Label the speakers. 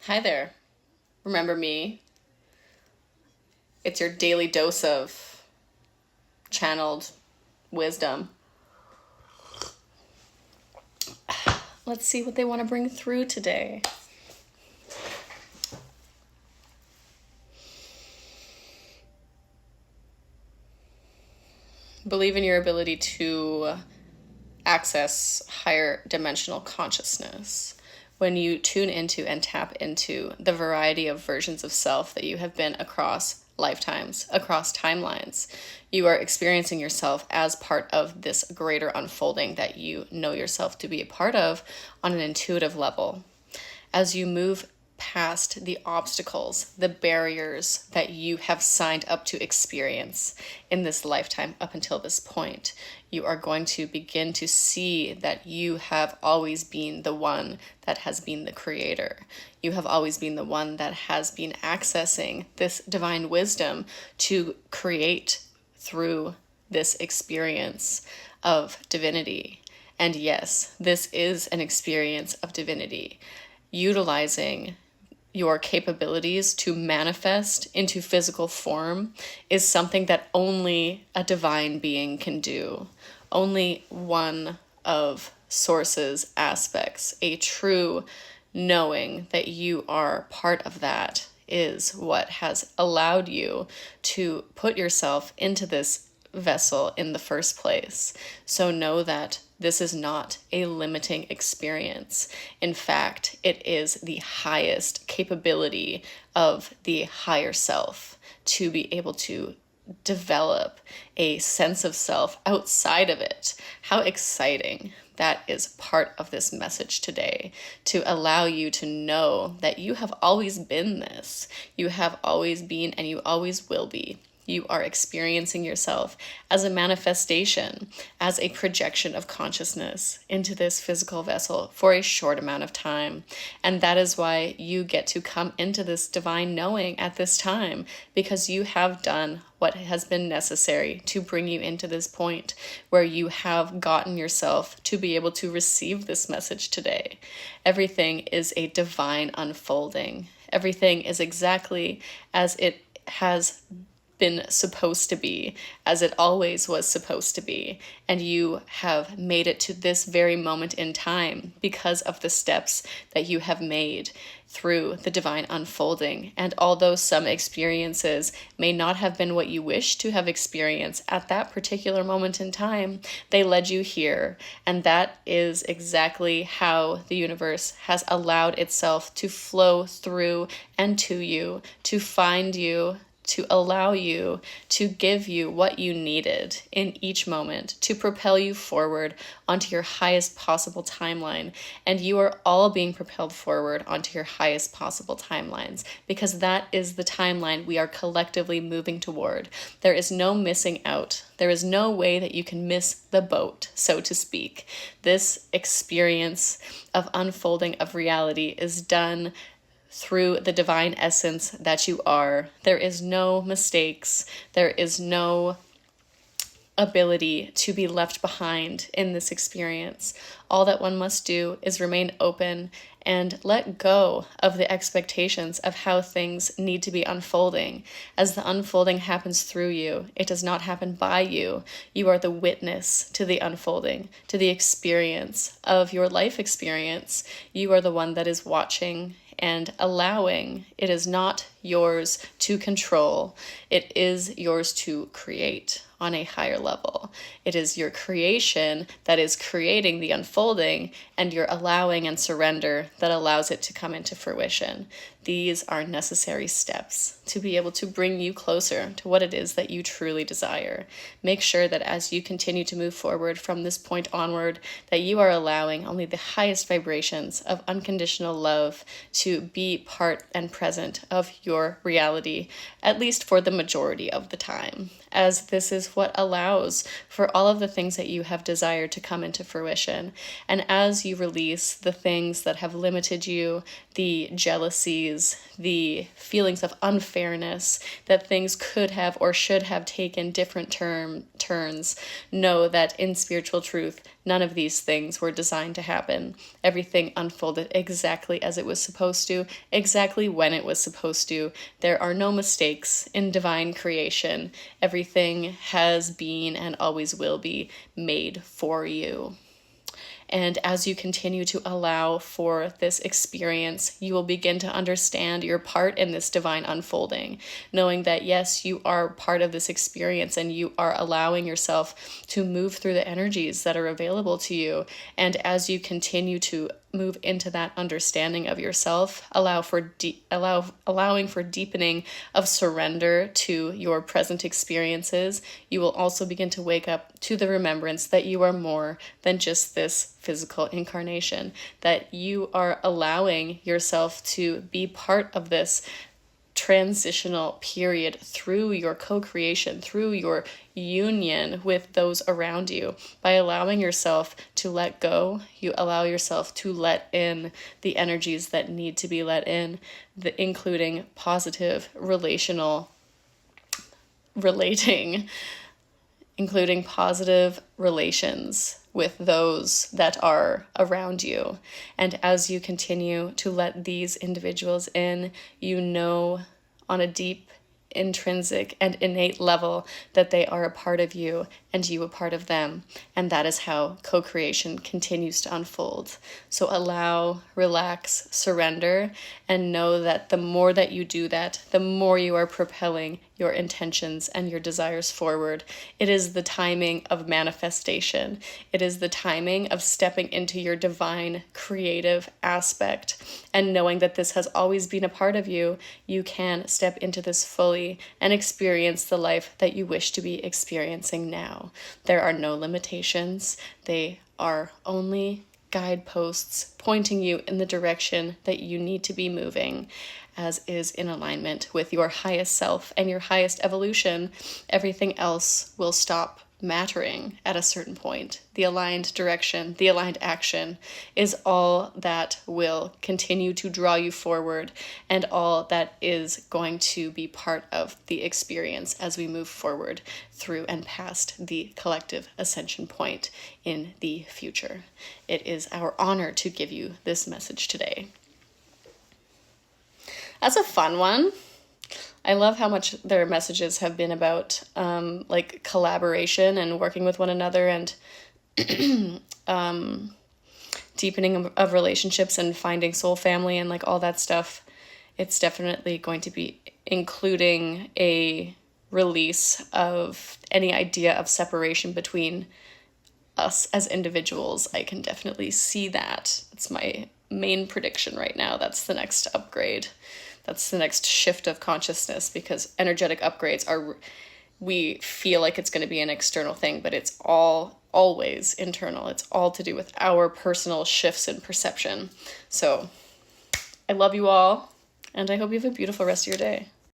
Speaker 1: Hi there. Remember me? It's your daily dose of channeled wisdom. Let's see what they want to bring through today. Believe in your ability to access higher dimensional consciousness. When you tune into and tap into the variety of versions of self that you have been across lifetimes, across timelines, you are experiencing yourself as part of this greater unfolding that you know yourself to be a part of on an intuitive level. As you move past the obstacles, the barriers that you have signed up to experience in this lifetime up until this point, you are going to begin to see that you have always been the one that has been the creator. You have always been the one that has been accessing this divine wisdom to create through this experience of divinity. And yes, this is an experience of divinity. Utilizing your capabilities to manifest into physical form is something that only a divine being can do. Only one of Source's aspects, a true knowing that you are part of that, is what has allowed you to put yourself into this vessel in the first place. So know that this is not a limiting experience. In fact, it is the highest capability of the higher self to be able to develop a sense of self outside of it. How exciting! That is part of this message today, to allow you to know that you have always been this. You have always been and you always will be. You are experiencing yourself as a manifestation, as a projection of consciousness into this physical vessel for a short amount of time. And that is why you get to come into this divine knowing at this time, because you have done what has been necessary to bring you into this point where you have gotten yourself to be able to receive this message today. Everything is a divine unfolding. Everything is exactly as it has been supposed to be, as it always was supposed to be, and you have made it to this very moment in time because of the steps that you have made through the divine unfolding. And although some experiences may not have been what you wish to have experienced at that particular moment in time, they led you here. And that is exactly how the universe has allowed itself to flow through and to you, to find you, to allow you, to give you what you needed in each moment, to propel you forward onto your highest possible timeline. And you are all being propelled forward onto your highest possible timelines, because that is the timeline we are collectively moving toward. There is no missing out. There is no way that you can miss the boat, so to speak. This experience of unfolding of reality is done through the divine essence that you are. There is no mistakes. There is no ability to be left behind in this experience. All that one must do is remain open and let go of the expectations of how things need to be unfolding. As the unfolding happens through you, it does not happen by you. You are the witness to the unfolding, to the experience of your life experience. You are the one that is watching and allowing. It is not yours to control. It is yours to create on a higher level. It is your creation that is creating the unfolding, and your allowing and surrender that allows it to come into fruition. These are necessary steps to be able to bring you closer to what it is that you truly desire. Make sure that as you continue to move forward from this point onward, that you are allowing only the highest vibrations of unconditional love to be part and present of your reality, at least for the majority of the time, as this is what allows for all of the things that you have desired to come into fruition. And as you release the things that have limited you, the jealousies, the feelings of unfairness, that things could have or should have taken different turns. Know that in spiritual truth, none of these things were designed to happen. Everything unfolded exactly as it was supposed to, exactly when it was supposed to. There are no mistakes in divine creation. Everything has been and always will be made for you. And as you continue to allow for this experience, you will begin to understand your part in this divine unfolding, knowing that yes, you are part of this experience and you are allowing yourself to move through the energies that are available to you. And as you continue to move into that understanding of yourself, allowing for deepening of surrender to your present experiences, you will also begin to wake up to the remembrance that you are more than just this physical incarnation, that you are allowing yourself to be part of this transitional period through your co-creation, through your union with those around you. By allowing yourself to let go, you allow yourself to let in the energies that need to be let in, including positive including positive relations with those that are around you. And as you continue to let these individuals in, you know on a deep, intrinsic, and innate level that they are a part of you and you a part of them. And that is how co-creation continues to unfold. So allow, relax, surrender, and know that the more that you do that, the more you are propelling your intentions and your desires forward. It is the timing of manifestation. It is the timing of stepping into your divine creative aspect and knowing that this has always been a part of you. You can step into this fully and experience the life that you wish to be experiencing now. There are no limitations. They are only guideposts pointing you in the direction that you need to be moving, as is in alignment with your highest self and your highest evolution. Everything else will stop mattering at a certain point. The aligned direction, the aligned action is all that will continue to draw you forward and all that is going to be part of the experience as we move forward through and past the collective ascension point in the future. It is our honor to give you this message today. That's a fun one. I love how much their messages have been about like collaboration and working with one another and deepening of relationships and finding soul family and like all that stuff. It's definitely going to be including a release of any idea of separation between us as individuals. I can definitely see that. It's my main prediction right now. That's the next upgrade. That's the next shift of consciousness, because energetic upgrades are, we feel like it's going to be an external thing, but it's always internal. It's all to do with our personal shifts in perception. So I love you all, and I hope you have a beautiful rest of your day.